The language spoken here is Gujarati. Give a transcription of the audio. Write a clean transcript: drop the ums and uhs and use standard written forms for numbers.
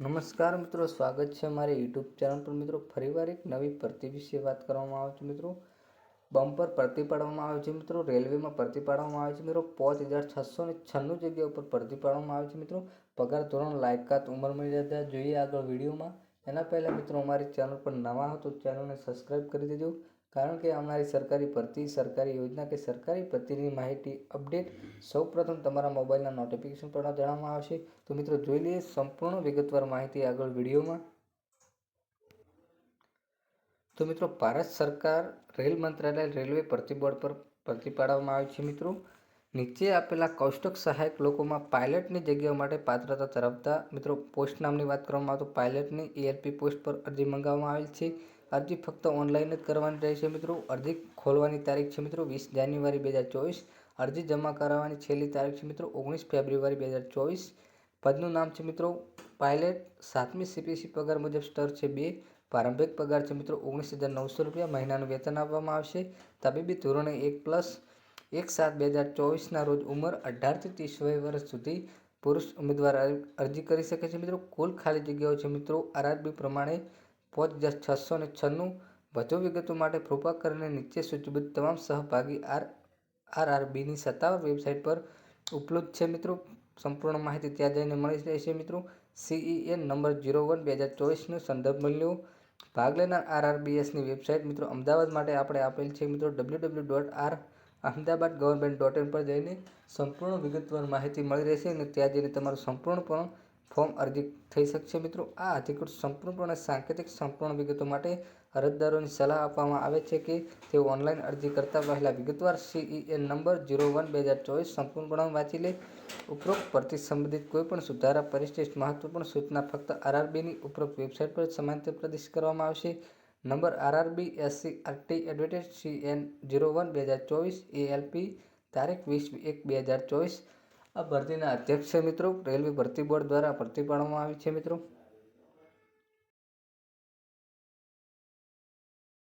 નમસ્કાર મિત્રો, સ્વાગત છે મારી યુટ્યુબ ચેનલ પર મિત્રો. ફરીવાર એક નવી ભરતી વિશે વાત કરવામાં આવે છે મિત્રો. બમ્પર ભરતી પાડવામાં આવે છે મિત્રો. રેલવેમાં ભરતી પાડવામાં આવે છે મિત્રો. 5,696 જગ્યા ઉપર ભરતી પાડવામાં આવે છે મિત્રો. પગાર ધોરણ, લાયકાત, ઉંમર મર્યાદા જોઈએ આગળ વિડીયોમાં. એના પહેલાં મિત્રો અમારી ચેનલ પર નવા હો તો ચેનલને સબસ્ક્રાઈબ કરી દેજો, કારણ કે અમારી સરકારી ભરતી, સરકારી યોજના કે સરકારી ભરતીની માહિતી અપડેટ સૌપ્રથમ તમારા મોબાઈલના નોટિફિકેશન પર જણાવવામાં આવશે. તો મિત્રો જોઈ લઈએ સંપૂર્ણ વિગતવાર માહિતી આગળ વિડીયોમાં. તો મિત્રો, ભારત સરકાર રેલ મંત્રાલય રેલવે ભરતી બોર્ડ પર ભરતી પાડવામાં આવી છે મિત્રો. નીચે આપેલા કોષ્ટક સહાયક લોકોમાં પાયલટની જગ્યાઓ માટે પાત્રતા ધરાવતા મિત્રો પોસ્ટ નામની વાત કરવામાં આવે તો પાયલટની ALP પોસ્ટ પર અરજી મંગાવવામાં આવેલ છે. અરજી ફક્ત ઓનલાઈન જ કરવાની રહેશે મિત્રો. અરજી ખોલવાની તારીખ છે મિત્રો 20 જાન્યુઆરી 2024. અરજી જમા કરાવવાની છેલ્લી તારીખ છે મિત્રો 19 ફેબ્રુઆરી 2024. પદનું નામ છે મિત્રો પાયલટ. 7મી CPC પગાર મુજબ સ્તર છે 2. પ્રારંભિક પગાર છે મિત્રો 19,900 રૂપિયા. મહિનાનું વેતન આપવામાં આવશે તબીબી ધોરણે 1+1/7/2024 રોજ. ઉંમર 18 થી 30 વર્ષ સુધી પુરુષ ઉમેદવાર અરજી કરી શકે છે મિત્રો. કુલ ખાલી જગ્યાઓ છે મિત્રો RRB પ્રમાણે 5,696. વધુ વિગતો માટે કૃપા કરીને નીચે સૂચિબદ્ધ તમામ સહભાગી RRBની સત્તાવાર વેબસાઇટ પર ઉપલબ્ધ છે મિત્રો. સંપૂર્ણ માહિતી ત્યાં જઈને મળી રહેશે મિત્રો. CEN નંબર 01/2024નો સંદર્ભ મળ્યો. ભાગ લેનાર RRBSની વેબસાઇટ મિત્રો અમદાવાદ માટે આપણે આપેલ છે મિત્રો www.ahmedabadgovernment.in પર જઈને સંપૂર્ણ વિગતવાર માહિતી મળી રહેશે અને ત્યાં જઈને તમારું સંપૂર્ણપણે ફોર્મ અરજી થઈ શકશે મિત્રો. આ અધિકૃત સંપૂર્ણપણે સાંકેતિક સંપૂર્ણ વિગતો માટે અરજદારોની સલાહ આપવામાં આવે છે કે તેઓ ઓનલાઈન અરજી કરતા પહેલા વિગતવાર CEN નંબર 01/2024 સંપૂર્ણપણે વાંચી લે. ઉપરોક્ત ભરતી સંબંધિત કોઈપણ સુધારા, પરિશિષ્ટ, મહત્વપૂર્ણ સૂચના ફક્ત RRBની ઉપરોક્ત વેબસાઇટ પર સમાંતર પ્રદર્શિત કરવામાં આવશે. Number RRB SC RT advertise CN 01/2024 ALP તારીખ 20/1/2024. આ ભરતીના અધ્યક્ષ છે મિત્રો રેલવે ભરતી બોર્ડ દ્વારા ભરતી પાડવામાં આવી છે મિત્રો.